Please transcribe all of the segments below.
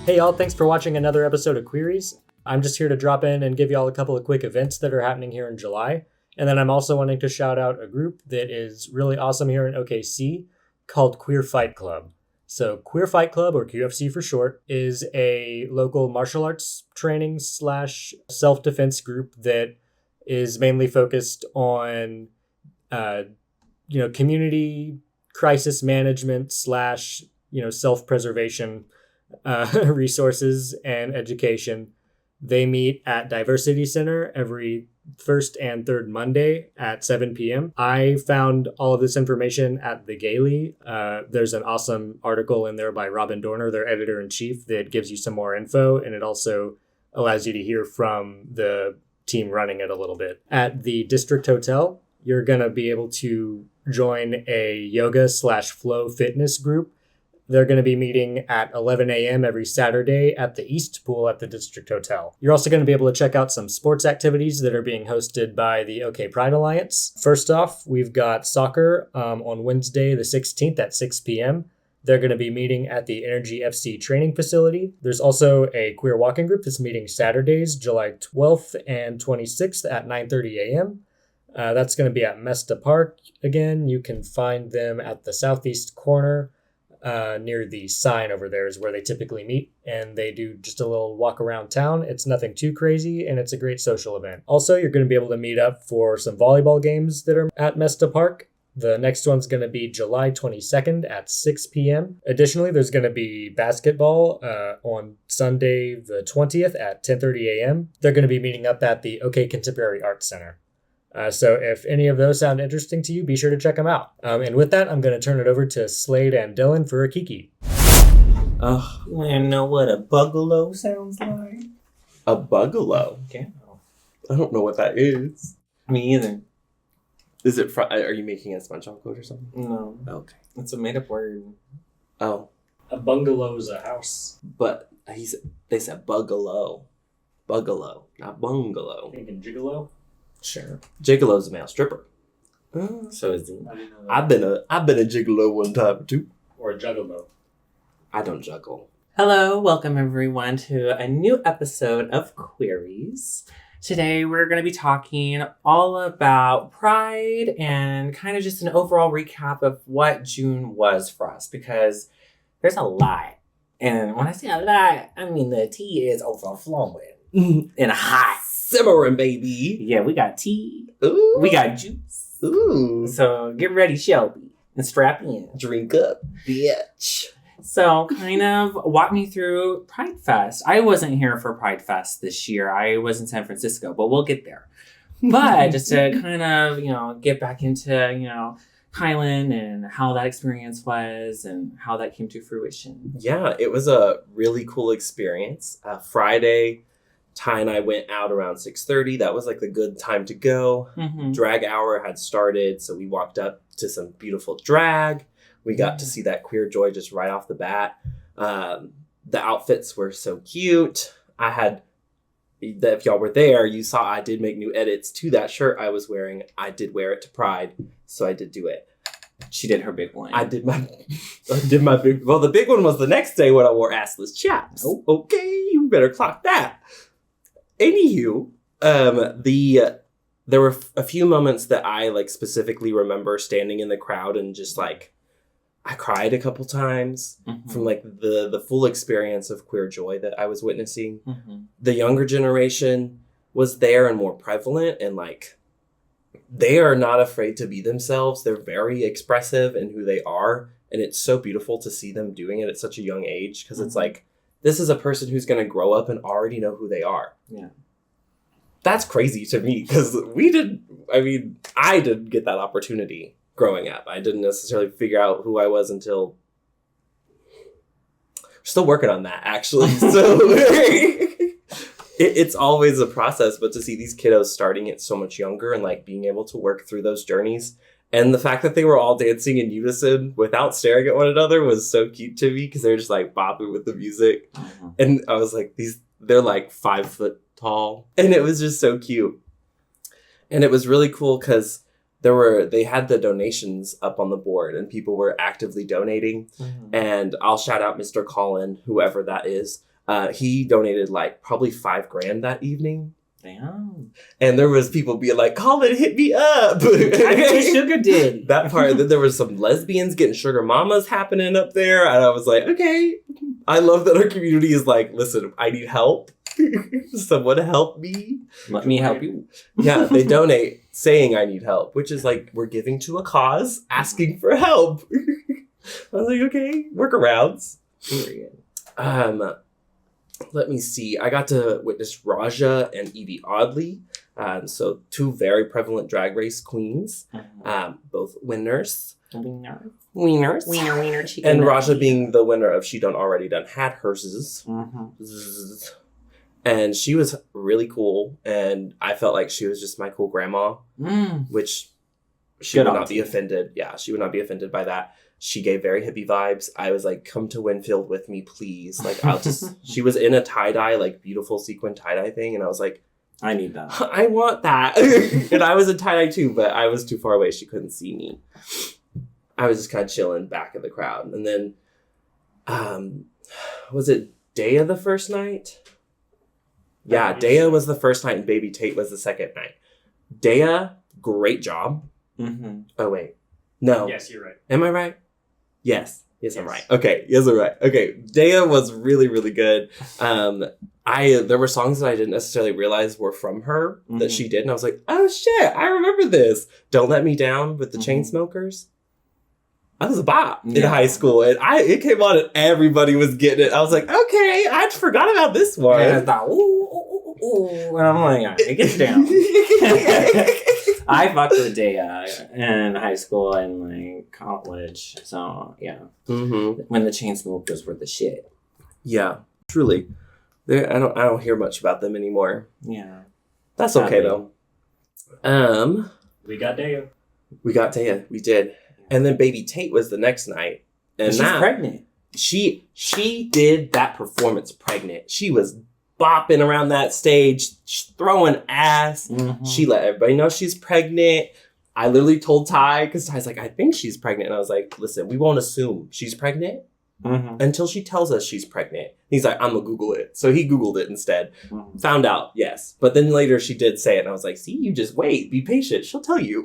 Hey y'all, thanks for watching another episode of Queeries. I'm just here to drop in and give y'all a couple of quick events that are happening here in July. And then I'm also wanting to shout out a group that is really awesome here in OKC called Queer Fight Club. So Queer Fight Club, or QFC for short, is a local martial arts training / self-defense group that is mainly focused on, community crisis management / self-preservation resources and education. They meet at Diversity Center every first and third Monday at 7 p.m. I found all of this information at The Gaily. There's an awesome article in there by Robin Dorner, their editor-in-chief, that gives you some more info, and it also allows you to hear from the team running it a little bit. At the District Hotel, you're going to be able to join a yoga / flow fitness group. They're going to be meeting at 11 a.m. every Saturday at the East Pool at the District Hotel. You're also going to be able to check out some sports activities that are being hosted by the OK Pride Alliance. First off, we've got soccer on Wednesday the 16th at 6 p.m. They're going to be meeting at the Energy FC training facility. There's also a queer walking group that's meeting Saturdays, July 12th and 26th at 9:30 a.m. That's going to be at Mesta Park. Again, you can find them at the southeast corner. Near the sign over there is where they typically meet, and they do just a little walk around town. It's nothing too crazy, and it's a great social event. Also, you're going to be able to meet up for some volleyball games that are at Mesta Park. The next one's going to be July 22nd at 6 p.m. Additionally, there's going to be basketball on Sunday the 20th at 10:30 a.m. They're going to be meeting up at the OK Contemporary Arts Center. So if any of those sound interesting to you, be sure to check them out. And with that, I'm going to turn it over to Slayde and Dylon for a kiki. Oh, you want to know what a bugalo sounds like? A bugalo? Okay. I don't know what that is. Me either. Is it are you making a SpongeBob quote or something? No. Okay. It's a made-up word. Oh. A bungalow is a house. But they said bugalo. Bugalo, not bungalow. Thinking gigolo? Sure. Gigolo's a male stripper. So is he. I've been a gigolo one time too. Or a juggalo. I don't juggle. Hello, welcome everyone to a new episode of Queeries. Today we're going to be talking all about Pride and kind of just an overall recap of what June was for us, because there's a lot. And when I say a lot, I mean the tea is overflowing and hot. Simmering, baby. Yeah, we got tea. Ooh. We got juice. Ooh. So get ready, Shelby, and strap in. Drink up, bitch. So kind of walk me through Pride Fest. I wasn't here for Pride Fest this year. I was in San Francisco, but we'll get there. But just to kind of, get back into, Highland and how that experience was and how that came to fruition. Yeah, it was a really cool experience. Friday, Ty and I went out around 6:30. That was like the good time to go. Mm-hmm. Drag hour had started, so we walked up to some beautiful drag. We got to see that queer joy just right off the bat. The outfits were so cute. If y'all were there, you saw I did make new edits to that shirt I was wearing. I did wear it to Pride, so I did do it. She did her big one. I did my big. Well, the big one was the next day when I wore assless chaps. Oh, okay, you better clock that. Anywho, there were a few moments that I specifically remember standing in the crowd and just I cried a couple times from the full experience of queer joy that I was witnessing. Mm-hmm. The younger generation was there and more prevalent, and they are not afraid to be themselves. They're very expressive in who they are, and it's so beautiful to see them doing it at such a young age, because it's this is a person who's going to grow up and already know who they are. Yeah. That's crazy to me, because I didn't get that opportunity growing up. I didn't necessarily figure out who I was until... We're still working on that, actually. So it's always a process, but to see these kiddos starting it so much younger and being able to work through those journeys, and the fact that they were all dancing in unison without staring at one another was so cute to me, because they were just bopping with the music. Mm-hmm. And I was like, they're 5 foot tall, and it was just so cute. And it was really cool because they had the donations up on the board and people were actively donating. Mm-hmm. And I'll shout out Mr. Colin, whoever that is. He donated like probably $5,000 that evening. Damn. And there was people being like, Colin, hit me up. I need a sugar daddy. That part. Then there was some lesbians getting sugar mamas happening up there. And I was like, okay. I love that our community is like, listen, I need help. Someone help me. Let me help you. Yeah, they donate saying I need help, which is like, we're giving to a cause, asking for help. I was like, okay, workarounds. Period. Let me see. I got to witness Raja and Evie Oddly. So 2 very prevalent drag race queens. Both winners. Wieners. Wiener, chicken. And Raja being the winner of She Done Already Done had herses. And she was really cool. And I felt like she was just my cool grandma. Which she would not be offended. Yeah, she would not be offended by that. She gave very hippie vibes. I was like, come to Winfield with me, please. Like, I'll just... She was in a tie-dye, like, beautiful sequin tie-dye thing. And I was like... I need that. I want that. And I was in tie-dye too, but I was too far away. She couldn't see me. I was just kind of chilling back in the crowd. And then... was it Daya the first night? Yeah, Daya was the first night and Baby Tate was the second night. Daya, great job. Oh, wait. No. Yes, you're right. Am I right? Yes, I'm right. Okay, yes, I'm right. Okay, Daya was really, really good. There were songs that I didn't necessarily realize were from her that she did, and I was like, oh shit, I remember this. Don't Let Me Down with the Chainsmokers. That was a bop in high school, and it came on and everybody was getting it. I was like, okay, I forgot about this one. And I thought, ooh, and I'm like, all right, it gets down. I fucked with Daya in high school and like college, so yeah. When the Chainsmokers were the shit. Yeah, truly. I don't hear much about them anymore. Yeah, that's okay though. We got Daya. We did, and then Baby Tate was the next night, and she's pregnant. She did that performance pregnant. She was bopping around that stage, throwing ass. She let everybody know she's pregnant. I literally told Ty, because Ty's like, I think she's pregnant. And I was like, listen, we won't assume she's pregnant until she tells us she's pregnant. He's like, I'm going to Google it. So he Googled it instead. Found out, yes. But then later she did say it. And I was like, see, you just wait. Be patient. She'll tell you.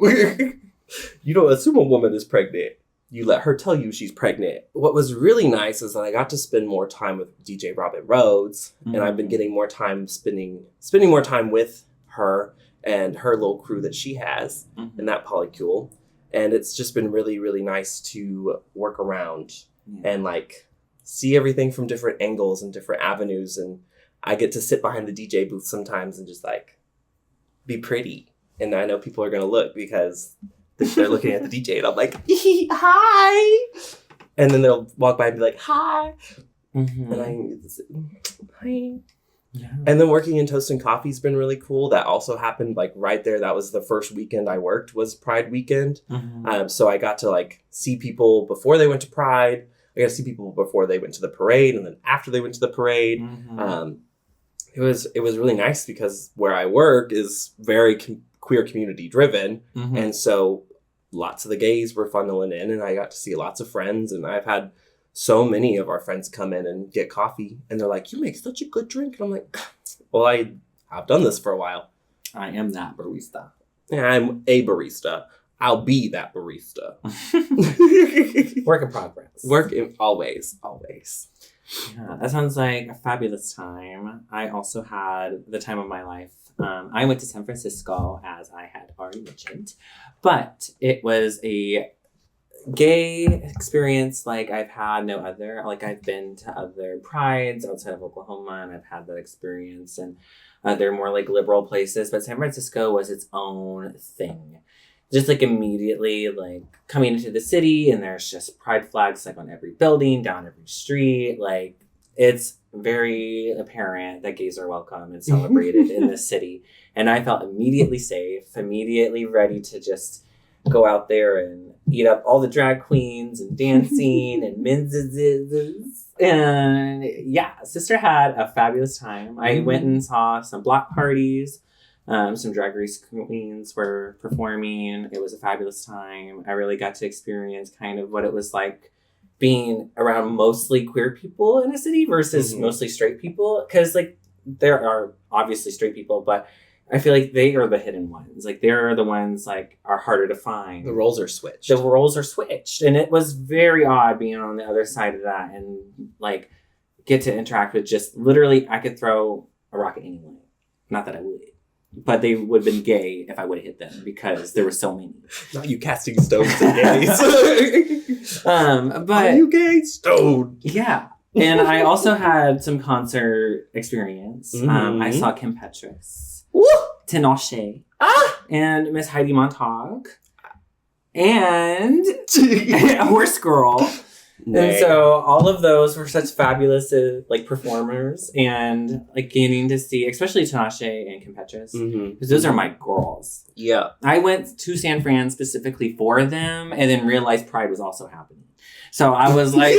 You don't assume a woman is pregnant. You let her tell you she's pregnant. What was really nice is that I got to spend more time with DJ Robin Rhodes, and I've been getting more time spending more time with her and her little crew that she has in that polycule. And it's just been really, really nice to work around and like see everything from different angles and different avenues. And I get to sit behind the DJ booth sometimes and just like be pretty. And I know people are going to look because they're looking at the DJ and I'm like, hi. And then they'll walk by and be like, hi. And hi. Yeah. And then working in Toast and Coffee has been really cool. That also happened like right there. That was the first weekend I worked was Pride weekend. So I got to like see people before they went to Pride. I got to see people before they went to the parade and then after they went to the parade. It was really nice because where I work is very queer community driven. And so lots of the gays were funneling in and I got to see lots of friends, and I've had so many of our friends come in and get coffee and they're like, you make such a good drink. And I'm like, well, I've done this for a while. I am that barista. Yeah, I'm a barista. I'll be that barista. Work in progress. Always. Yeah, that sounds like a fabulous time. I also had the time of my life. I went to San Francisco, as I had already mentioned, but it was a gay experience like I've had no other. Like, I've been to other prides outside of Oklahoma, and I've had that experience, and they're more like liberal places, but San Francisco was its own thing. Just like immediately like coming into the city, and there's just pride flags like on every building, down every street. Like, it's very apparent that gays are welcome and celebrated in this city. And I felt immediately safe, immediately ready to just go out there and eat up all the drag queens and dancing and men's. And yeah, sister had a fabulous time. I went and saw some block parties. Some drag race queens were performing. It was a fabulous time. I really got to experience kind of what it was like being around mostly queer people in a city versus mostly straight people. Because, like, there are obviously straight people, but I feel like they are the hidden ones. Like, they're the ones, like, are harder to find. The roles are switched. The roles are switched. And it was very odd being on the other side of that and, like, get to interact with just literally, I could throw a rock at anyone. Not that I would. But they would have been gay if I would have hit them because there were so many. Not you casting stones at gays. But are you gay? Stone. Yeah. And I also had some concert experience. I saw Kim Petras, Tinashe, and Miss Heidi Montag, and Horse Girl. And so all of those were such fabulous like performers, and like getting to see, especially Tinashe and Kim Petras, because those are my girls. Yeah. I went to San Fran specifically for them, and then realized Pride was also happening. So I was like,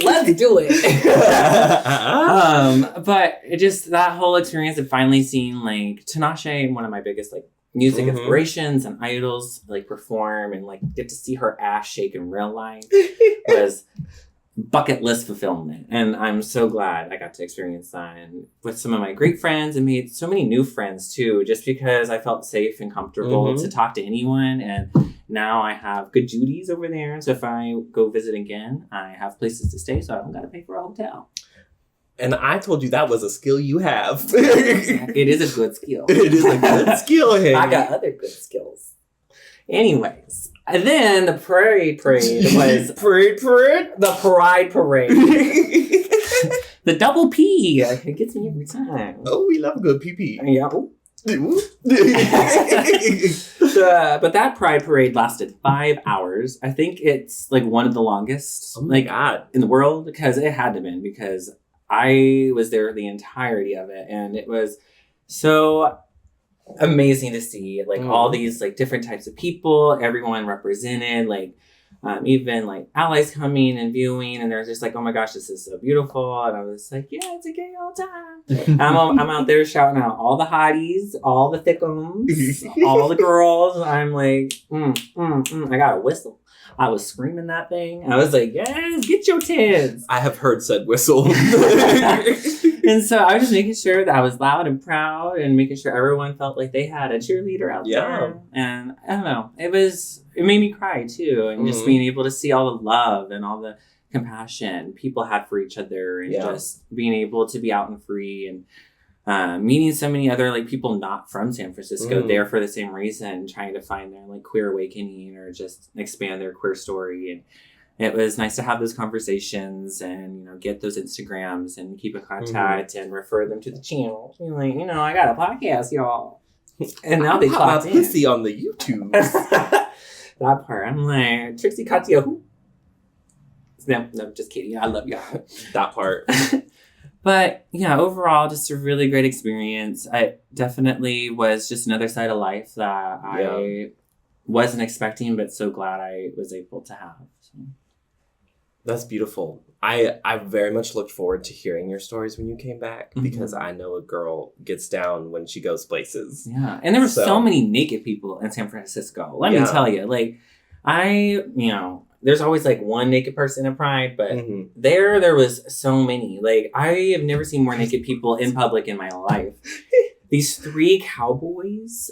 let's do it. But it just, that whole experience of finally seeing like Tinashe, one of my biggest like music inspirations and idols, like perform and like get to see her ass shake in real life was bucket list fulfillment. And I'm so glad I got to experience that and with some of my great friends, and made so many new friends too, just because I felt safe and comfortable to talk to anyone. And now I have good Judy's over there. So if I go visit again, I have places to stay, so I don't got to pay for a hotel. And I told you that was a skill you have. It is a good skill. It is a good skill, hey. I got other good skills. Anyways, and then the parade was... Parade? The Pride Parade. The double P. It gets me every time. Oh, we love a good PP. Yeah. But that Pride Parade lasted 5 hours. I think it's like one of the longest in the world, because it had to been, because I was there the entirety of it, and it was so amazing to see like all these like different types of people, everyone represented, like even like allies coming and viewing, and they're just like, oh my gosh, this is so beautiful. And I was like, yeah, it's a gay old time. I'm out there shouting out all the hotties, all the thickums, all the girls. I'm like, I got a whistle. I was screaming that thing. I was like, yes, get your tits. I have heard said whistle. And so I was just making sure that I was loud and proud, and making sure everyone felt like they had a cheerleader out there. And I don't know, it made me cry too. And just being able to see all the love and all the compassion people had for each other, and just being able to be out and free, and meeting so many other like people not from San Francisco there for the same reason, trying to find their like queer awakening or just expand their queer story. And it was nice to have those conversations and, you know, get those Instagrams and keep in contact and refer them to the channel. Be like, you know, I got a podcast, y'all. And now they clocked in. Pussy on the YouTube. That part. I'm like, Trixie Katya, who? No, just kidding. I love y'all. That part. But yeah, overall, just a really great experience. I definitely was just another side of life that I wasn't expecting, but so glad I was able to have. So. That's beautiful. I very much looked forward to hearing your stories when you came back, because I know a girl gets down when she goes places. Yeah. And there were so many naked people in San Francisco. Let me tell you, like, there's always like one naked person in Pride, but there was so many. Like, I have never seen more naked people in public in my life. These 3 cowboys,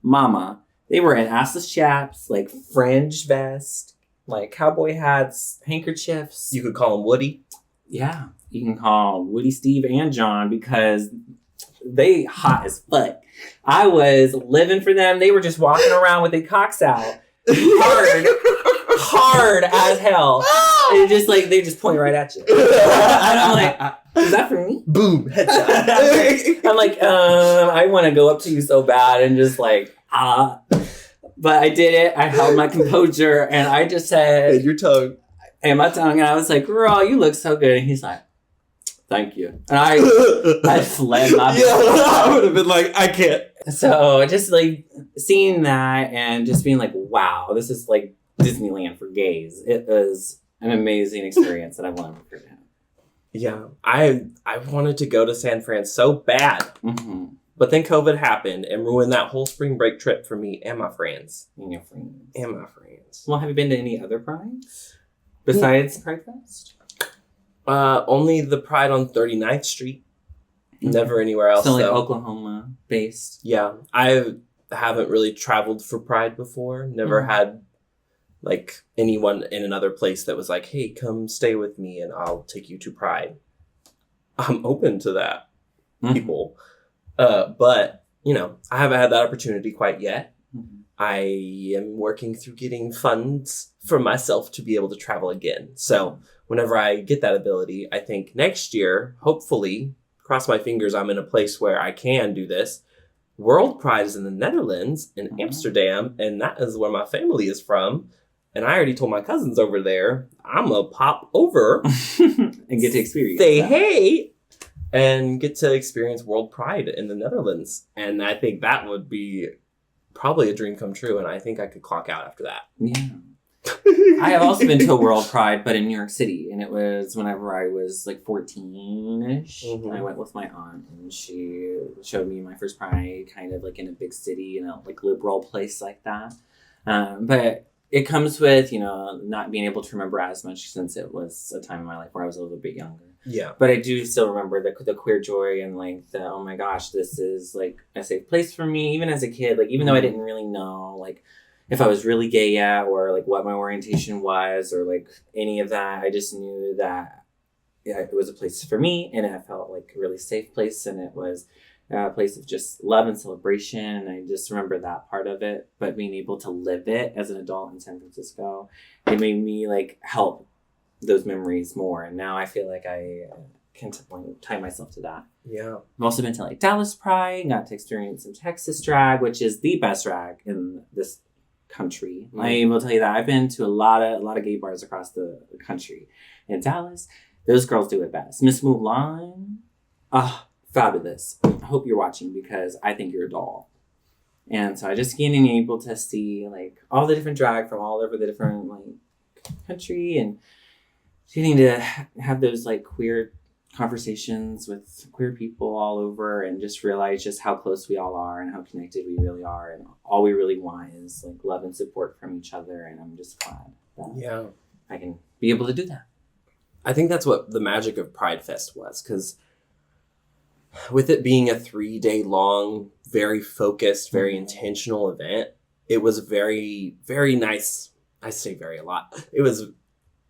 mama. They were in assless chaps, like fringe vest, like cowboy hats, handkerchiefs. You could call them Woody. Yeah, you can call Woody, Steve, and John, because they hot as fuck. I was living for them. They were just walking around with their cocks out. Hard as hell. And just like, they just point right at you. And I'm like, is that for me? Boom, headshot. I'm like, I want to go up to you so bad and just like, But I did it. I held my composure, and I just said... And your tongue. And my tongue, and I was like, girl, you look so good. And he's like, thank you. And I fled my I would have been like, I can't. So just like seeing that and just being like, wow, this is like Disneyland for gays. It was an amazing experience that I want to forget. Yeah, I wanted to go to San Fran so bad. But then COVID happened and ruined that whole spring break trip for me and my friends. And your friends. And my friends. Well, have you been to any other prides? Besides Pride Fest? Only the Pride on 39th Street. Never anywhere else. So like though. Oklahoma based. Yeah, I haven't really traveled for Pride before. Never had like anyone in another place that was like, "Hey, come stay with me, and I'll take you to Pride." I'm open to that, people. But you know, I haven't had that opportunity quite yet. I am working through getting funds for myself to be able to travel again. So whenever I get that ability, I think next year, hopefully, cross my fingers, I'm in a place where I can do this. World Pride is in the Netherlands, in Amsterdam, and that is where my family is from. And I already told my cousins over there, I'm going to pop over and get to experience say that. hey, and get to experience World Pride in the Netherlands. And I think that would be probably a dream come true, and I think I could clock out after that. Yeah. I have also been to a World Pride, but in New York City, and it was whenever I was like 14-ish. I went with my aunt, and she showed me my first Pride, kind of like in a big city, in a like liberal place like that. But it comes with, you know, not being able to remember as much since it was a time in my life where I was a little bit younger. Yeah. But I do still remember the queer joy and like the, oh my gosh, this is like a safe place for me, even as a kid. Like, even though I didn't really know, like, if I was really gay yet, or like what my orientation was, or like any of that, I just knew that it was a place for me, and it felt like a really safe place, and it was a place of just love and celebration. And I just remember that part of it, but being able to live it as an adult in San Francisco, it made me like help those memories more. And now I feel like I can tie myself to that. Yeah. I've also been to like Dallas Pride, got to experience some Texas drag, which is the best drag in this country. I will tell you that. I've been to a lot of gay bars across the country. In Dallas, those girls do it best. Miss Mulan, fabulous. I hope you're watching, because I think you're a doll. And so I just getting able to see like all the different drag from all over the different like country, and getting to have those like queer conversations with queer people all over, and just realize just how close we all are and how connected we really are, and all we really want is like love and support from each other. And I'm just glad that I can be able to do that. I think that's what the magic of Pride Fest was, because with it being a 3-day long, very focused, very intentional event, it was very, very nice. I say very a lot. It was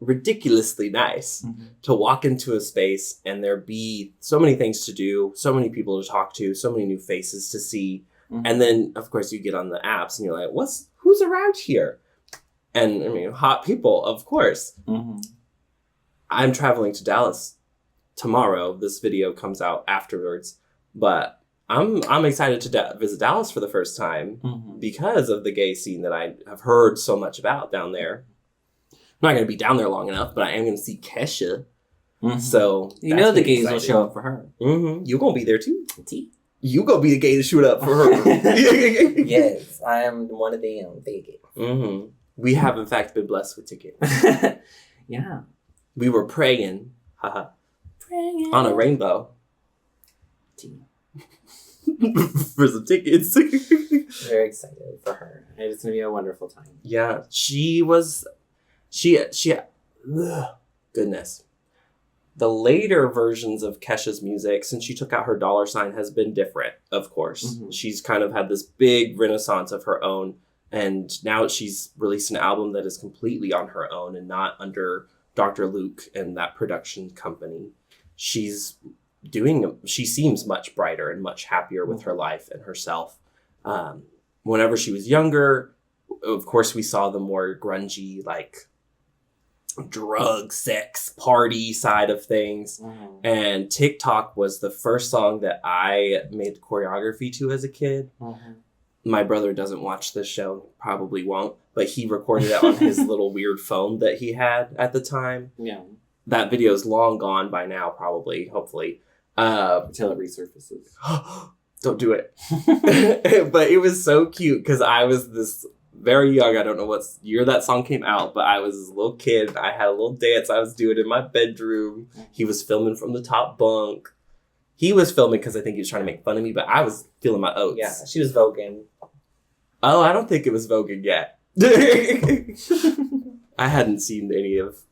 ridiculously nice to walk into a space and there be so many things to do, so many people to talk to, so many new faces to see. And then of course you get on the apps and you're like, who's around here? And I mean, hot people, of course. I'm traveling to Dallas tomorrow. This video comes out afterwards, but I'm excited to visit Dallas for the first time because of the gay scene that I have heard so much about down there. I'm not going to be down there long enough, but I am going to see Kesha. So you know the gays will show up for her. You going to be there too. You going to be the gay to shoot up for her. Yes, I am one of them. Tickets. We have in fact been blessed with tickets. Yeah. We were praying, Praying on a rainbow for some tickets. Very excited for her. It's going to be a wonderful time. Yeah, goodness. The later versions of Kesha's music, since she took out her $sign, has been different, of course. She's kind of had this big renaissance of her own, and now she's released an album that is completely on her own and not under Dr. Luke and that production company. She seems much brighter and much happier with her life and herself. Whenever she was younger, of course, we saw the more grungy, like, drug, sex, party side of things. And TikTok was the first song that I made choreography to as a kid. My brother doesn't watch this show, probably won't, but he recorded it on his little weird phone that he had at the time. Yeah. That video is long gone by now, probably, hopefully. Until it resurfaces. Don't do it. But it was so cute because I was this very young. I don't know what year that song came out, but I was this little kid. I had a little dance I was doing in my bedroom. He was filming from the top bunk. He was filming because I think he was trying to make fun of me, but I was feeling my oats. Yeah, she was voguing. Oh, I don't think it was voguing yet. I hadn't seen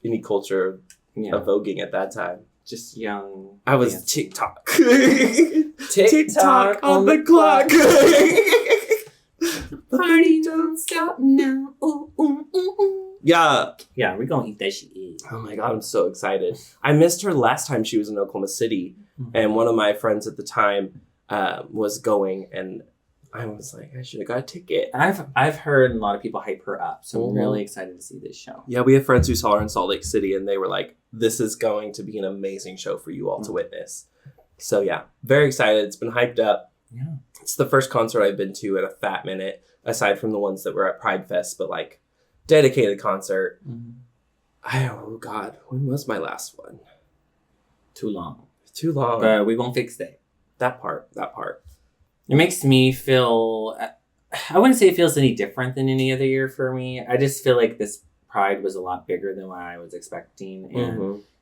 any culture of voguing at that time. Just young. I was dancing. TikTok. TikTok on the clock. Party don't stop now. Ooh, ooh, ooh, ooh. Yeah. Yeah, we're gonna eat that shit. Oh my God, I'm so excited. I missed her last time she was in Oklahoma City. And one of my friends at the time was going, and I was like, I should have got a ticket. I've heard a lot of people hype her up, so I'm really excited to see this show. Yeah, we have friends who saw her in Salt Lake City, and they were like, this is going to be an amazing show for you all to witness. So yeah, very excited. It's been hyped up. Yeah. It's the first concert I've been to in a fat minute, aside from the ones that were at Pride Fest, but like dedicated concert. Oh God, when was my last one? Too long. Too long. But we won't fix that. That part. It makes me feel... I wouldn't say it feels any different than any other year for me. I just feel like this Pride was a lot bigger than what I was expecting.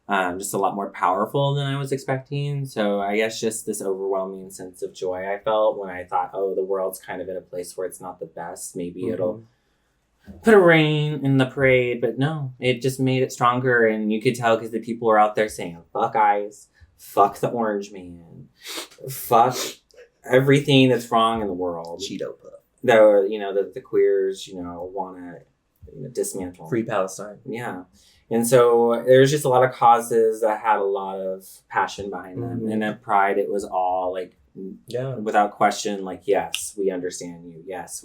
And just a lot more powerful than I was expecting. So I guess just this overwhelming sense of joy I felt when I thought, oh, the world's kind of in a place where it's not the best. Maybe it'll put a rein in the parade. But no, it just made it stronger. And you could tell because the people were out there saying, fuck ICE, fuck the orange man, fuck everything that's wrong in the world. Cheeto puff. The queers, want to dismantle. Free Palestine. Yeah. And so there's just a lot of causes that had a lot of passion behind them. And at Pride, it was all like, without question, like, yes, we understand you. Yes,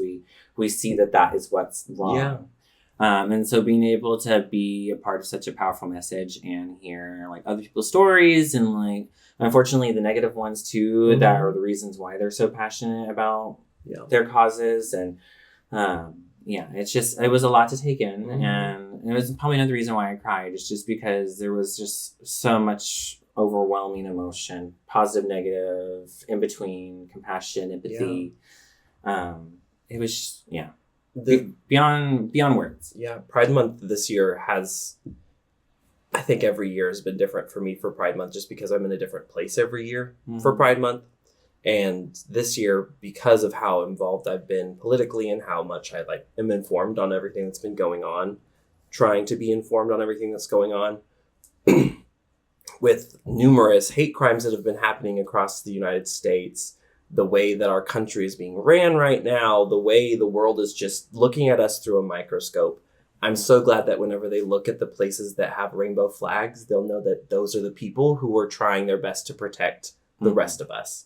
we see that is what's wrong. Yeah. And so being able to be a part of such a powerful message and hear like other people's stories and like, unfortunately, the negative ones too, that are the reasons why they're so passionate about their causes. And it was a lot to take in. And it was probably another reason why I cried. It's just because there was just so much overwhelming emotion, positive, negative, in between, compassion, empathy. It was, beyond words. Yeah, Pride Month this year I think every year has been different for me for Pride Month just because I'm in a different place every year for Pride Month. And this year, because of how involved I've been politically and how much I am informed on everything that's been going on, trying to be informed on everything that's going on, with numerous hate crimes that have been happening across the United States, the way that our country is being ran right now, the way the world is just looking at us through a microscope. I'm so glad that whenever they look at the places that have rainbow flags, they'll know that those are the people who are trying their best to protect the rest of us.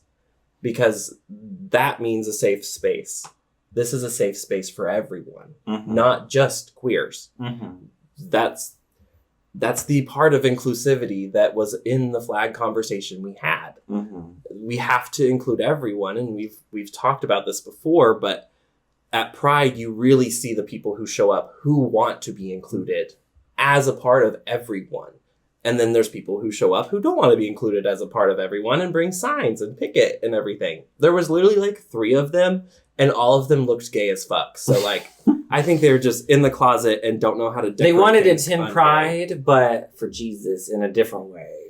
Because that means a safe space. This is a safe space for everyone, not just queers. That's the part of inclusivity that was in the flag conversation we had. We have to include everyone, and we've talked about this before, but at Pride, you really see the people who show up who want to be included as a part of everyone. And then there's people who show up who don't want to be included as a part of everyone and bring signs and picket and everything. There was literally 3 of them, and all of them looked gay as fuck. So I think they were just in the closet and don't know how to decorate. They wanted to attend Pride, but for Jesus in a different way.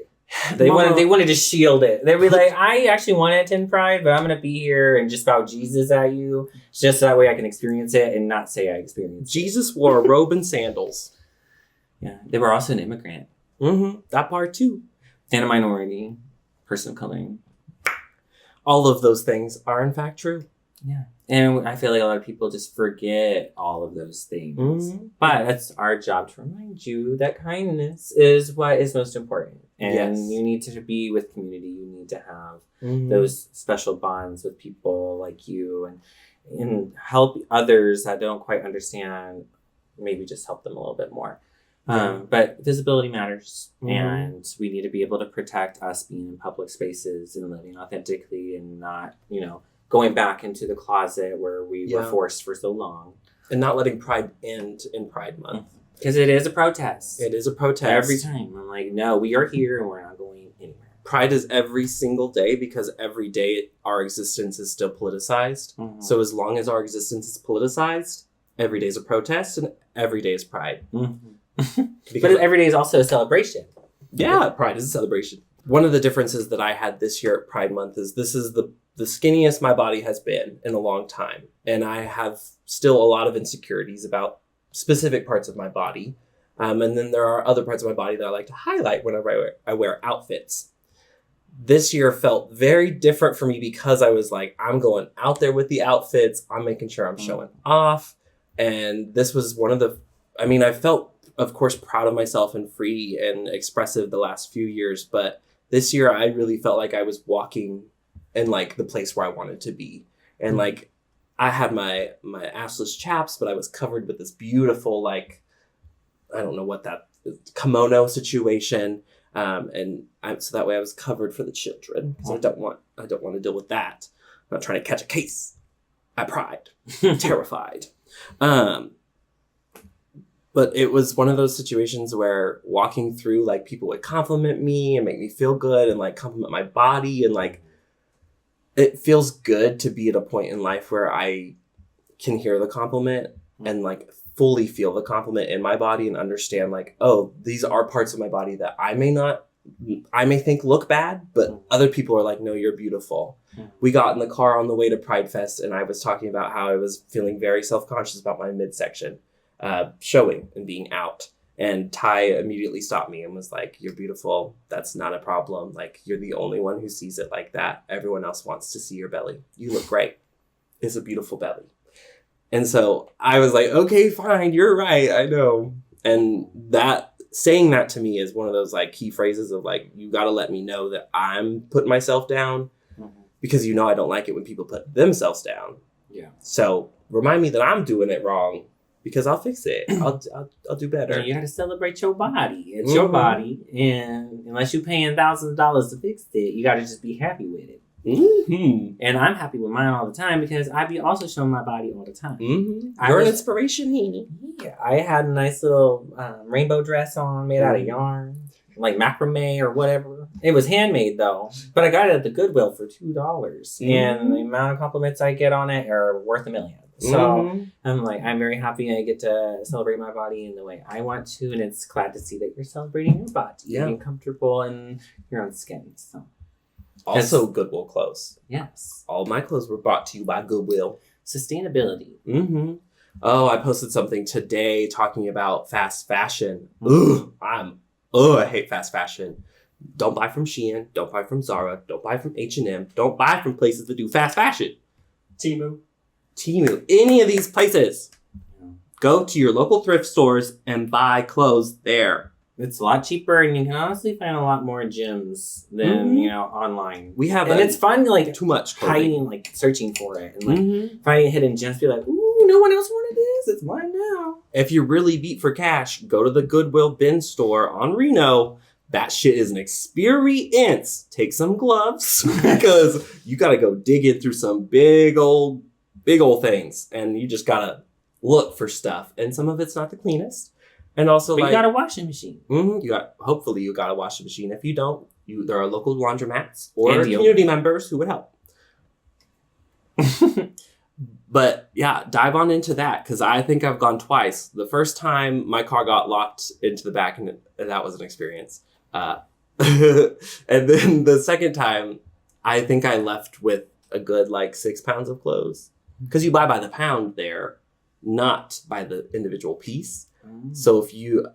They wanted to shield it. They'd be like, I actually want to attend Pride, but I'm going to be here and just spout Jesus at you. Just that way I can experience it and not say I experienced it. Jesus wore a robe and sandals. Yeah. They were also an immigrant. That part too. And a minority. Person of color. All of those things are in fact true. Yeah. And I feel like a lot of people just forget all of those things. But it's our job to remind you that kindness is what is most important. And you need to be with community. You need to have those special bonds with people like you and help others that don't quite understand. Maybe just help them a little bit more. But visibility matters. And we need to be able to protect us being in public spaces and living authentically and not, going back into the closet where we were forced for so long. And not letting Pride end in Pride Month. Because it is a protest. It is a protest. Every time. I'm like, no, we are here and we're not going anywhere. Pride is every single day because every day our existence is still politicized. So as long as our existence is politicized, every day is a protest and every day is Pride. But every day is also a celebration. Yeah, Pride is a celebration. One of the differences that I had this year at Pride Month is this is the skinniest my body has been in a long time. And I have still a lot of insecurities about specific parts of my body. And then there are other parts of my body that I like to highlight whenever I wear outfits. This year felt very different for me because I was like, I'm going out there with the outfits. I'm making sure I'm showing off. And this was I felt, of course, proud of myself and free and expressive the last few years. But this year, I really felt like I was walking in like the place where I wanted to be. And like, I had my assless chaps, but I was covered with this beautiful, like, I don't know what that kimono situation. So that way I was covered for the children because I don't want to deal with that. I'm not trying to catch a case. I pried, terrified. But it was one of those situations where walking through, like, people would compliment me and make me feel good and like compliment my body, and like it feels good to be at a point in life where I can hear the compliment and like fully feel the compliment in my body and understand like, oh, these are parts of my body that I may think look bad, but other people are like, no, you're beautiful. We got in the car on the way to Pride Fest and I was talking about how I was feeling very self-conscious about my midsection showing and being out. And Ty immediately stopped me and was like, you're beautiful. That's not a problem. Like, you're the only one who sees it like that. Everyone else wants to see your belly. You look great. It's a beautiful belly. And so I was like, okay, fine. You're right. I know. And saying that to me is one of those like key phrases of like, you got to let me know that I'm putting myself down because I don't like it when people put themselves down. Yeah. So remind me that I'm doing it wrong. Because I'll fix it. I'll do better. You got to celebrate your body. It's your body. And unless you're paying thousands of dollars to fix it, you got to just be happy with it. Mm-hmm. And I'm happy with mine all the time because I be also showing my body all the time. Mm-hmm. You're an inspiration, Heaney. Yeah. I had a nice little rainbow dress on made out of yarn. Like macrame or whatever. It was handmade though. But I got it at the Goodwill for $2. And the amount of compliments I get on it are worth $1 million. So I'm very happy I get to celebrate my body in the way I want to, and it's glad to see that you're celebrating your body, being comfortable in your own skin. So, also Goodwill clothes. Yes, all my clothes were brought to you by Goodwill. Sustainability. Mm-hmm. Oh, I posted something today talking about fast fashion. I hate fast fashion. Don't buy from Shein. Don't buy from Zara. Don't buy from H&M. Don't buy from places that do fast fashion. Temu, any of these places. Go to your local thrift stores and buy clothes there. It's a lot cheaper, and you can honestly find a lot more gems than online. And it's fun, like too much hiding, like searching for it, and like finding hidden gems. Be like, ooh, no one else wanted this. It's mine now. If you're really beat for cash, go to the Goodwill bin store on Reno. That shit is an experience. Take some gloves because you got to go digging through some big old things, and you just gotta look for stuff, and some of it's not the cleanest, and also but you got a washing machine. Hopefully you got a washing machine. If you don't, there are local laundromats or community members who would help. But yeah, dive on into that because I think I've gone twice. The first time my car got locked into the back, and that was an experience. And then the second time, I think I left with a good 6 pounds of clothes. Because you buy by the pound there, not by the individual piece. So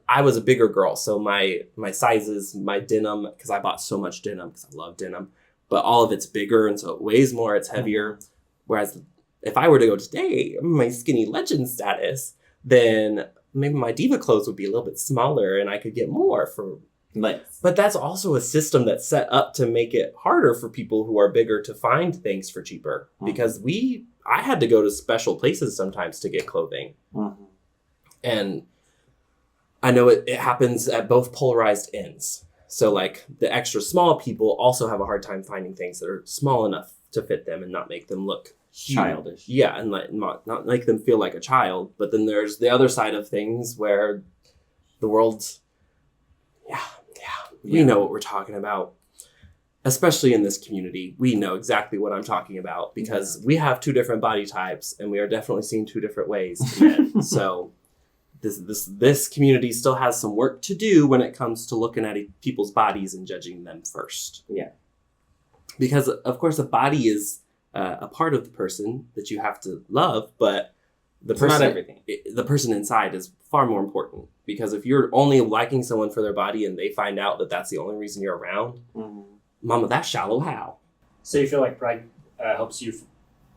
I was a bigger girl, so my sizes, my denim, because I bought so much denim, because I love denim, but all of it's bigger, and so it weighs more, it's heavier. Whereas if I were to go today, my skinny legend status, then maybe my diva clothes would be a little bit smaller, and I could get more for less. But that's also a system that's set up to make it harder for people who are bigger to find things for cheaper, because I had to go to special places sometimes to get clothing. And I know it happens at both polarized ends. So the extra small people also have a hard time finding things that are small enough to fit them and not make them look childish. Yeah, and not make them feel like a child. But then there's the other side of things where the world's, we know what we're talking about. Especially in this community, we know exactly what I'm talking about because we have 2 different body types and we are definitely seeing 2 different ways. So this community still has some work to do when it comes to looking at people's bodies and judging them first. Yeah. Because, of course, a body is a part of the person that you have to love, but the It's person, not everything. The person inside is far more important, because if you're only liking someone for their body and they find out that that's the only reason you're around, mama, that's shallow how. So you feel like pride helps you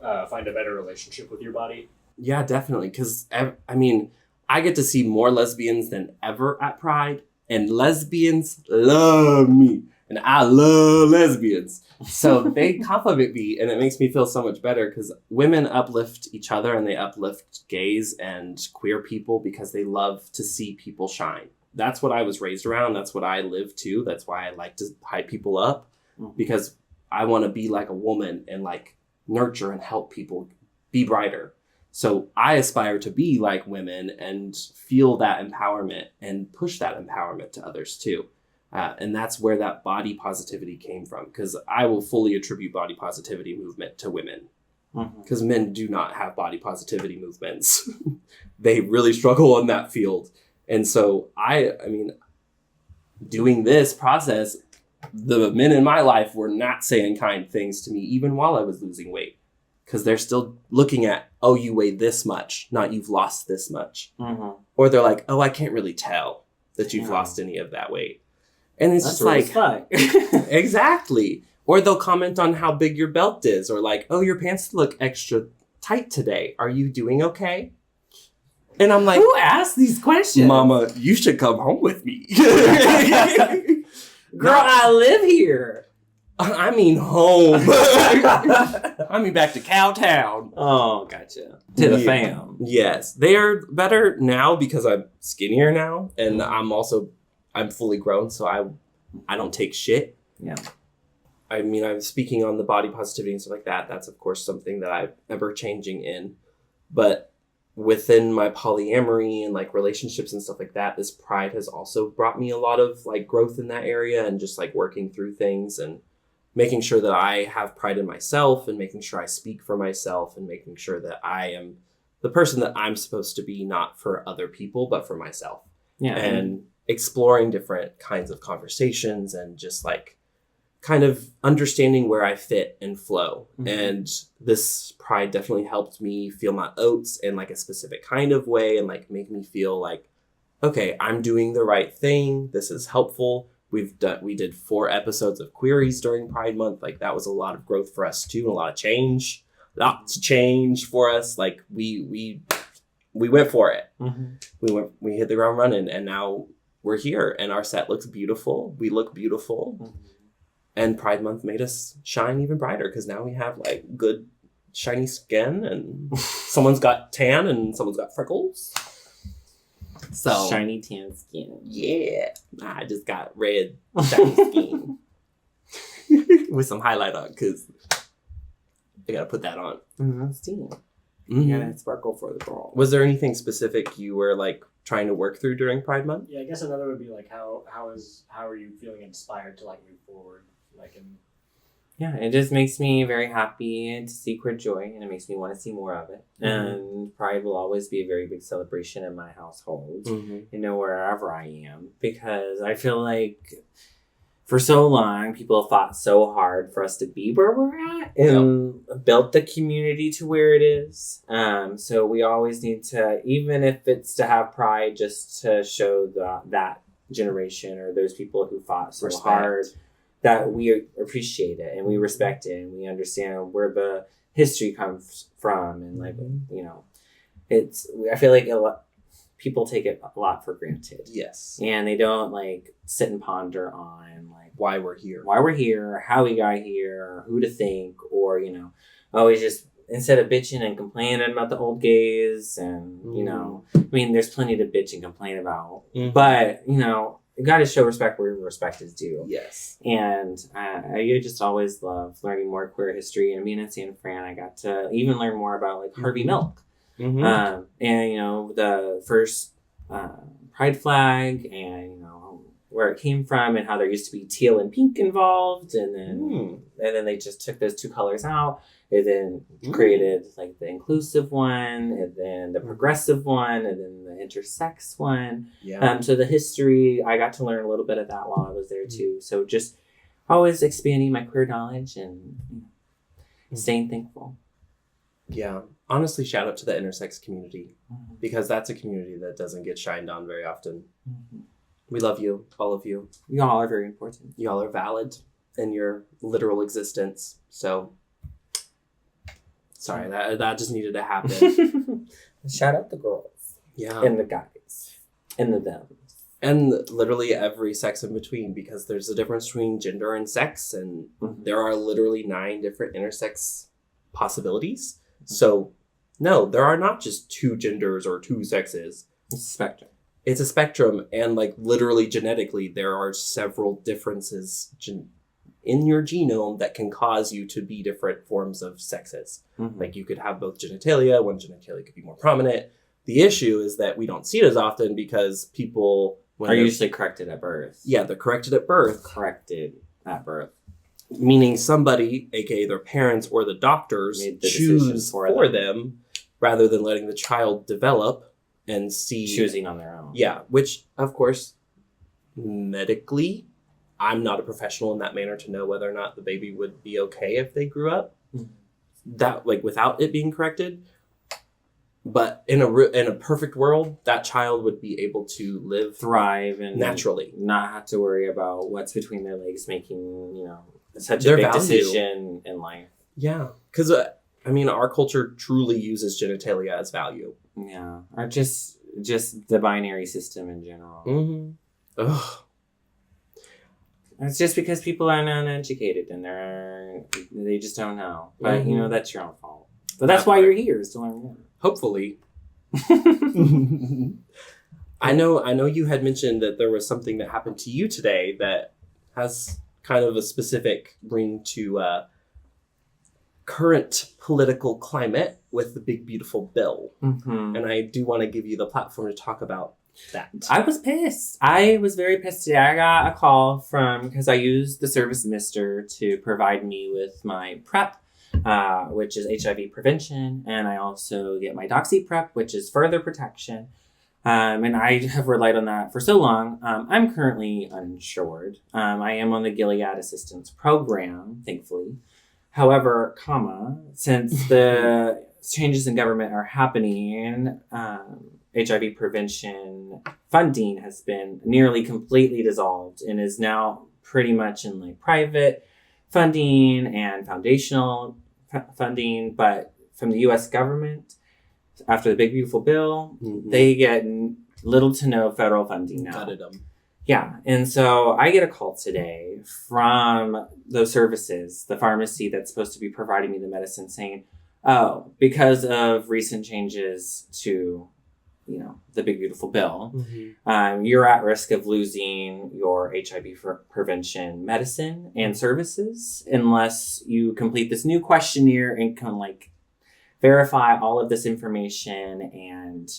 find a better relationship with your body? Yeah, definitely. Because, I mean, I get to see more lesbians than ever at Pride, and lesbians love me, and I love lesbians. So they compliment me, and it makes me feel so much better, because women uplift each other, and they uplift gays and queer people because they love to see people shine. That's what I was raised around. That's what I live to. That's why I like to hype people up, because I want to be like a woman and like nurture and help people be brighter. So I aspire to be like women and feel that empowerment and push that empowerment to others too. And that's where that body positivity came from, because I will fully attribute body positivity movement to women, because men do not have body positivity movements. They really struggle in that field. And so I mean, doing this process, the men in my life were not saying kind things to me, even while I was losing weight, because they're still looking at, oh, you weigh this much, not you've lost this much. Or they're like, oh, I can't really tell that you've lost any of that weight. And it's That's just like, exactly. Or they'll comment on how big your belt is, or like, oh, your pants look extra tight today. Are you doing okay? And I'm like, who asked these questions? Mama, you should come home with me. Girl, I live here. I mean home. I mean back to Cowtown. Oh, gotcha. To the fam. Yes. They are better now because I'm skinnier now, and I'm fully grown, so I don't take shit. Yeah. I mean, I'm speaking on the body positivity and stuff like that. That's, of course, something that I'm ever changing in. But within my polyamory and like relationships and stuff like that, this Pride has also brought me a lot of like growth in that area, and just like working through things and making sure that I have pride in myself, and making sure I speak for myself, and making sure that I am the person that I'm supposed to be, not for other people, but for myself. Yeah. And exploring different kinds of conversations, and just like kind of understanding where I fit and flow. And this Pride definitely helped me feel my oats in like a specific kind of way, and like make me feel like, okay, I'm doing the right thing. This is helpful. We did 4 episodes of Queeries during Pride Month. Like that was a lot of growth for us too, and a lot of change. Lots of change for us. Like we went for it. We hit the ground running, and now we're here, and our set looks beautiful. We look beautiful. And Pride Month made us shine even brighter, because now we have like good shiny skin, and someone's got tan and someone's got freckles. So shiny tan skin. Yeah. I just got red shiny skin with some highlight on, because I gotta put that on. Steam. Mm-hmm. You gotta sparkle for the girl. Was there anything specific you were like trying to work through during Pride Month? Yeah, I guess another would be like how are you feeling inspired to like move forward, like in. Yeah, it just makes me very happy to see queer joy, and it makes me want to see more of it. And Pride will always be a very big celebration in my household, you know, wherever I am, because I feel like for so long, people have fought so hard for us to be where we're at, and built the community to where it is. So we always need to, even if it's to have Pride, just to show that generation or those people who fought so hard, that we appreciate it and we respect it, and we understand where the history comes from. And like, you know, I feel like people take it a lot for granted. Yes. And they don't like sit and ponder on like why we're here, how we got here, who to thank, or, you know, always just instead of bitching and complaining about the old gays, and, you know, I mean, there's plenty to bitch and complain about, but, you know, you got to show respect where respect is due. Yes. And I just always love learning more queer history. And being in San Fran, I got to even learn more about like Harvey Milk. And, you know, the first pride flag, and, you know, where it came from, and how there used to be teal and pink involved. And then they just took those 2 colors out, and then created like the inclusive one, and then the progressive one, and then the intersex one. Yeah. So the history, I got to learn a little bit of that while I was there too. So just always expanding my queer knowledge, and, you know, staying thankful. Yeah. Honestly, shout out to the intersex community because that's a community that doesn't get shined on very often. We love you, all of you. Y'all are very important. Y'all are valid in your literal existence. So, sorry, that just needed to happen. Shout out the girls. Yeah. And the guys. And the them. And literally every sex in between, because there's a difference between gender and sex, and there are literally 9 different intersex possibilities. So, no, there are not just 2 genders or 2 sexes. It's a spectrum. It's a spectrum, and like literally genetically, there are several differences in your genome that can cause you to be different forms of sexes. Like you could have both genitalia, one genitalia could be more prominent. The issue is that we don't see it as often because people are usually corrected at birth. Yeah, they're corrected at birth. Corrected at birth. Meaning somebody, aka their parents or the doctors, choose for them rather than letting the child develop and see. Choosing on their own. Yeah, which, of course, medically, I'm not a professional in that manner to know whether or not the baby would be okay if they grew up. That, like, without it being corrected. But in a perfect world, that child would be able to live, thrive, and naturally, not have to worry about what's between their legs, making such a big decision in life. Yeah, because I mean, our culture truly uses genitalia as value. Yeah, or just the binary system in general. Ugh. It's just because people are uneducated and they just don't know. But that's your own fault. But that's why you're here, is to learn more. Hopefully. I know you had mentioned that there was something that happened to you today that has kind of a specific ring to current political climate with the big beautiful bill. And I do want to give you the platform to talk about that. I was pissed. I was very pissed today. I got a call because I used the service mister to provide me with my PrEP, which is HIV prevention, and I also get my Doxy PrEP, which is further protection. And I have relied on that for so long. I'm currently uninsured. I am on the Gilead Assistance Program, thankfully. However, since the changes in government are happening, HIV prevention funding has been nearly completely dissolved and is now pretty much in like private funding and foundational funding. But from the U.S. government, after the big beautiful bill, they get little to no federal funding now. Gutted them. Yeah. And so I get a call today from those services, the pharmacy that's supposed to be providing me the medicine, saying, oh, because of recent changes to, the big beautiful bill, you're at risk of losing your HIV prevention medicine and services unless you complete this new questionnaire and can verify all of this information and,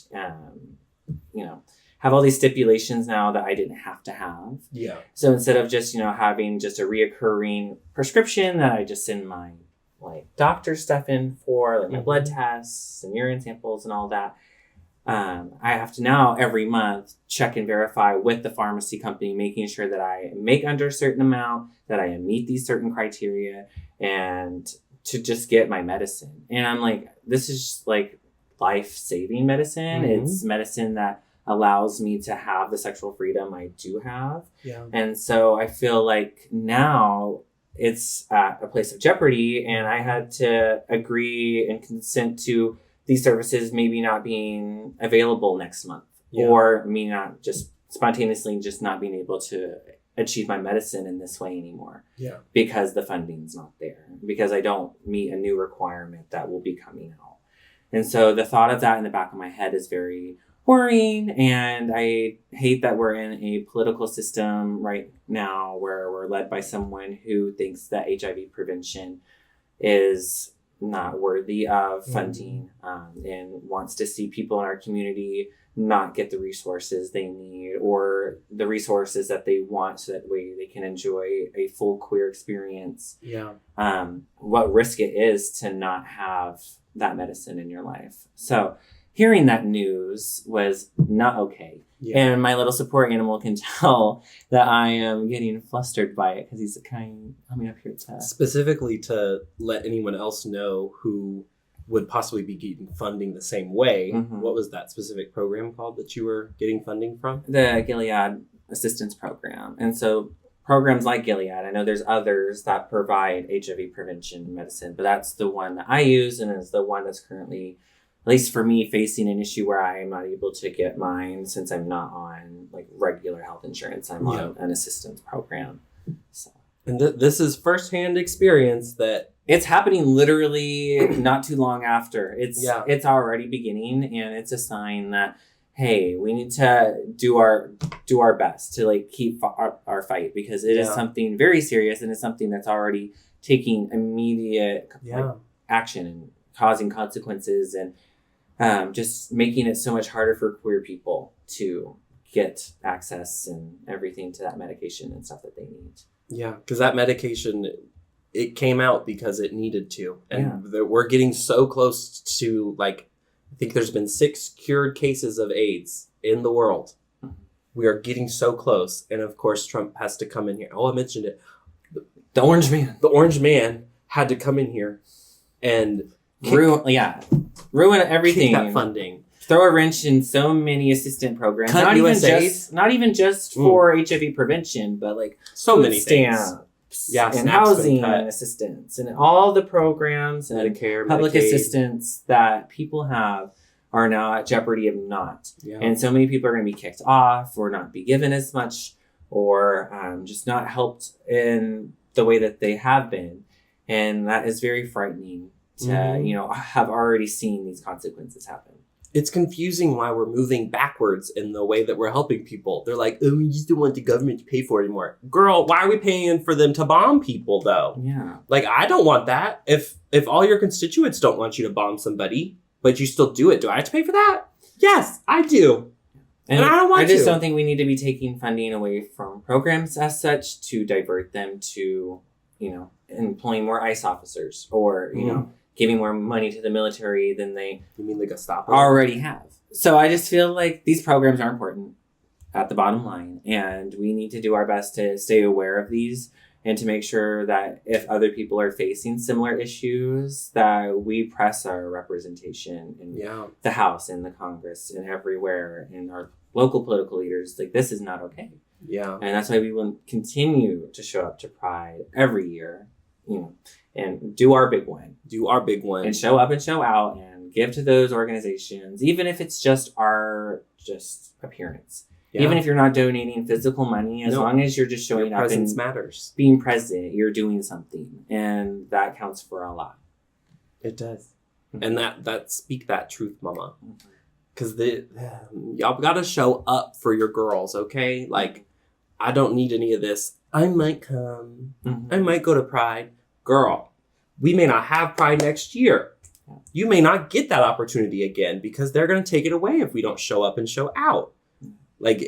have all these stipulations now that I didn't have to have. Yeah. So instead of just, having just a reoccurring prescription that I just send my doctor stuff in for, my blood tests and urine samples and all that, I have to now every month check and verify with the pharmacy company, making sure that I make under a certain amount, that I meet these certain criteria, and to just get my medicine. And I'm like, this is just life-saving medicine. It's medicine that allows me to have the sexual freedom I do have. Yeah. And so I feel like now it's at a place of jeopardy, and I had to agree and consent to these services maybe not being available next month, or me not just spontaneously just not being able to achieve my medicine in this way anymore. Yeah. Because the funding's not there, because I don't meet a new requirement that will be coming out. And so the thought of that in the back of my head is very worrying, and I hate that we're in a political system right now where we're led by someone who thinks that HIV prevention is not worthy of funding, and wants to see people in our community not get the resources they need or the resources that they want so that way they can enjoy a full queer experience. Yeah. What risk it is to not have that medicine in your life. So hearing that news was not okay. Yeah. And my little support animal can tell that I am getting flustered by it because he's coming up here to... Specifically to let anyone else know who would possibly be getting funding the same way. Mhm. What was that specific program called that you were getting funding from? The Gilead Assistance Program. And so programs like Gilead, I know there's others that provide HIV prevention medicine, but that's the one that I use and is the one that's currently, at least for me, facing an issue where I am not able to get mine since I'm not on like regular health insurance. I'm on an assistance program. So. And this is firsthand experience that it's happening literally not too long after. It's already beginning, and it's a sign that, hey, we need to do our best to like keep our fight, because it is something very serious, and it's something that's already taking immediate like, action and causing consequences, and just making it so much harder for queer people to get access and everything to that medication and stuff that they need. Yeah, because that medication, it came out because it needed to. And we're getting so close to, like, I think there's been 6 cured cases of AIDS in the world. We are getting so close. And of course, Trump has to come in here. Oh, I mentioned it. The Orange Man. The Orange Man had to come in here and ruin everything. Kick that funding. Throw a wrench in so many assistant programs. Cut Not even just for HIV prevention, but like so many stamps. Yeah, and housing assistance and all the programs and Medicare, public Medicaid. Assistance that people have are now at jeopardy of not. Yeah. And so many people are going to be kicked off or not be given as much or just not helped in the way that they have been. And that is very frightening to, have already seen these consequences happen. It's confusing why we're moving backwards in the way that we're helping people. They're like, oh, we just don't want the government to pay for it anymore. Girl, why are we paying for them to bomb people, though? Yeah. Like, I don't want that. If all your constituents don't want you to bomb somebody, but you still do it, do I have to pay for that? Yes, I do. And I don't want to. I just don't think we need to be taking funding away from programs as such to divert them to, employing more ICE officers or, giving more money to the military than they like a stop already have. So I just feel like these programs are important at the bottom line, and we need to do our best to stay aware of these and to make sure that if other people are facing similar issues, that we press our representation in the House and the Congress and everywhere in our local political leaders. Like, this is not okay. Yeah. And that's why we will continue to show up to Pride every year, and do our big one. And show up and show out and give to those organizations, even if it's just our appearance. Yeah. Even if you're not donating physical money, as long as you're just showing up and matters. Being present, you're doing something. And that counts for a lot. It does. Mm-hmm. And that speak that truth, mama. Because y'all gotta show up for your girls, okay? Like, I don't need any of this. I might come. Mm-hmm. I might go to Pride. Girl, we may not have Pride next year. You may not get that opportunity again because they're going to take it away if we don't show up and show out. Like,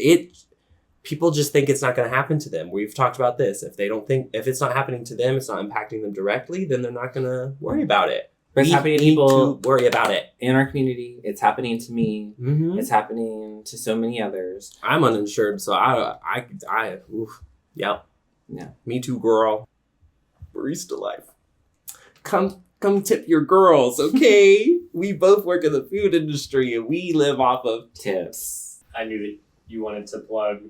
people just think it's not going to happen to them. We've talked about this. If it's not happening to them, it's not impacting them directly, then they're not going to worry about it. But it's happening to people to worry about it. In our community. It's happening to me. Mm-hmm. It's happening to so many others. I'm uninsured, so yeah. Me too, girl. Barista life. Come tip your girls, okay? We both work in the food industry and we live off of tips. I knew that you wanted to plug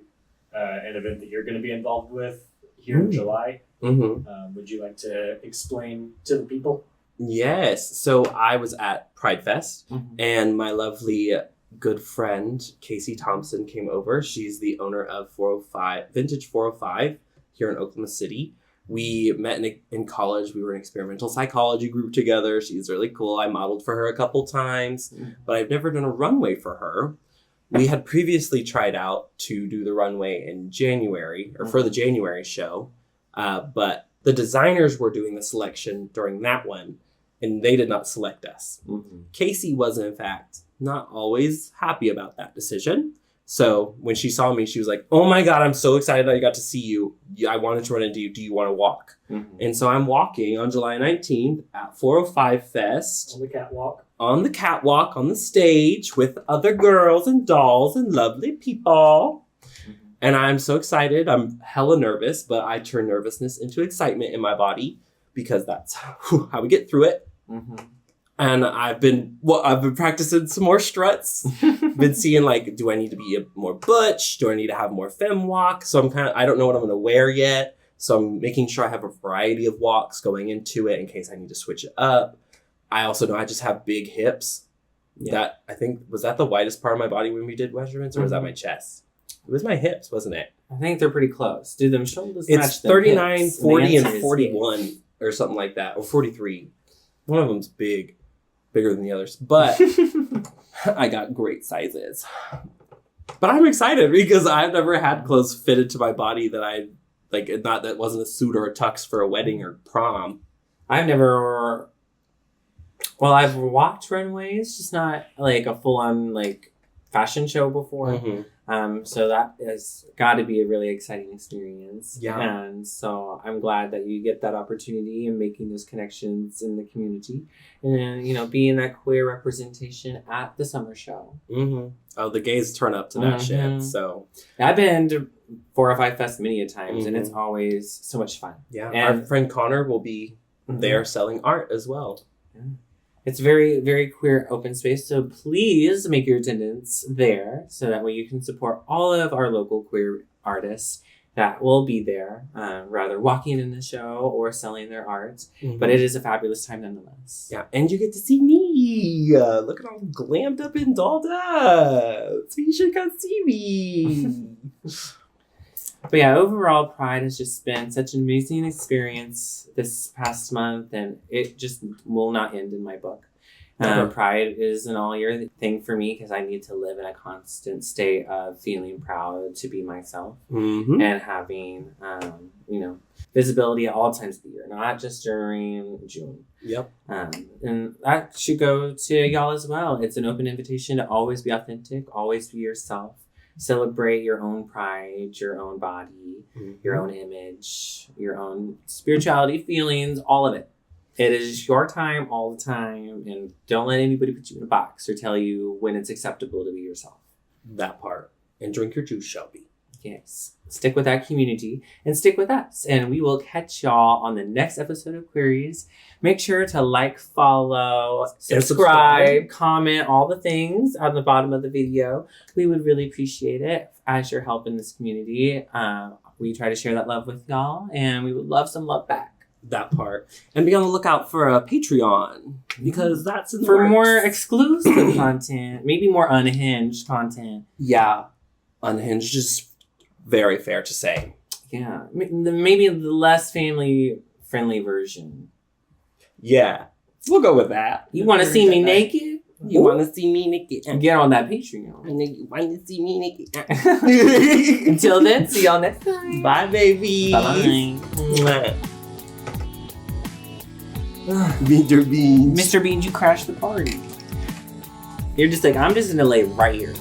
an event that you're going to be involved with here in July. Mm-hmm. Would you like to explain to the people? Yes. So I was at Pride Fest and my lovely good friend Casey Thompson came over. She's the owner of Vintage 405 here in Oklahoma City. We met in college. We were an experimental psychology group together. She's really cool. I modeled for her a couple times, but I've never done a runway for her. We had previously tried out to do the runway in January, or for the January show, but the designers were doing the selection during that one, and they did not select us. Mm-hmm. Casey was, in fact, not always happy about that decision. So when she saw me, she was like, oh my God, I'm so excited I got to see you. I wanted to run into you. Do you want to walk? Mm-hmm. And so I'm walking on July 19th at 405 Fest. On the catwalk. On the catwalk, on the stage with other girls and dolls and lovely people. Mm-hmm. And I'm so excited. I'm hella nervous, but I turn nervousness into excitement in my body because that's how we get through it. Mm-hmm. And I've been practicing some more struts. Been seeing like, do I need to be more butch? Do I need to have more femme walk? So I don't know what I'm going to wear yet. So I'm making sure I have a variety of walks going into it in case I need to switch it up. I also know I just have big hips. Yeah. That I think, was that the widest part of my body when we did measurements, or was that my chest? It was my hips, wasn't it? I think they're pretty close. Do them shoulders match? It's 39, hips? 40, and 41 or something like that, or 43. One of them's bigger than the others, but I got great sizes. But I'm excited because I've never had clothes fitted to my body that I like, not that wasn't a suit or a tux for a wedding or prom. I've walked runways, just not like a full-on like fashion show before. Mm-hmm. So that has got to be a really exciting experience. Yeah. And so I'm glad that you get that opportunity and making those connections in the community and, you know, being that queer representation at the summer show. Mm-hmm. Oh, the gays turn up to that shit. So I've been to 405 Fest many a times and it's always so much fun. Yeah. And our friend Connor will be there selling art as well. Yeah. It's very, very queer open space, so please make your attendance there so that way you can support all of our local queer artists that will be there, rather walking in the show or selling their art. Mm-hmm. But it is a fabulous time nonetheless. Yeah, and you get to see me looking all glammed up and dolled up. So you should come see me. But yeah, overall, Pride has just been such an amazing experience this past month, and it just will not end in my book. Pride is an all-year thing for me because I need to live in a constant state of feeling proud to be myself and having, visibility at all times of the year, not just during June. Yep. And that should go to y'all as well. It's an open invitation to always be authentic, always be yourself. Celebrate your own pride, your own body, your own image, your own spirituality, feelings, all of it. It is your time all the time, and don't let anybody put you in a box or tell you when it's acceptable to be yourself. That part. And drink your juice, Shelby. Yes. Stick with that community and stick with us. And we will catch y'all on the next episode of Queeries. Make sure to like, follow, subscribe, comment, all the things on the bottom of the video. We would really appreciate it as your help in this community. We try to share that love with y'all, and we would love some love back. That part. And be on the lookout for a Patreon, because that's in the for works. More exclusive content, maybe more unhinged content. Yeah. Unhinged is very fair to say. Yeah. Maybe the less family-friendly version. Yeah. We'll go with that. You want to see me naked? You want to see me naked? Get on that Patreon. You want to see me naked? Until then, see y'all next time. Bye, baby. Bye-bye. Mr. Beans. Mr. Beans, you crashed the party. You're just like, I'm just going to lay right here.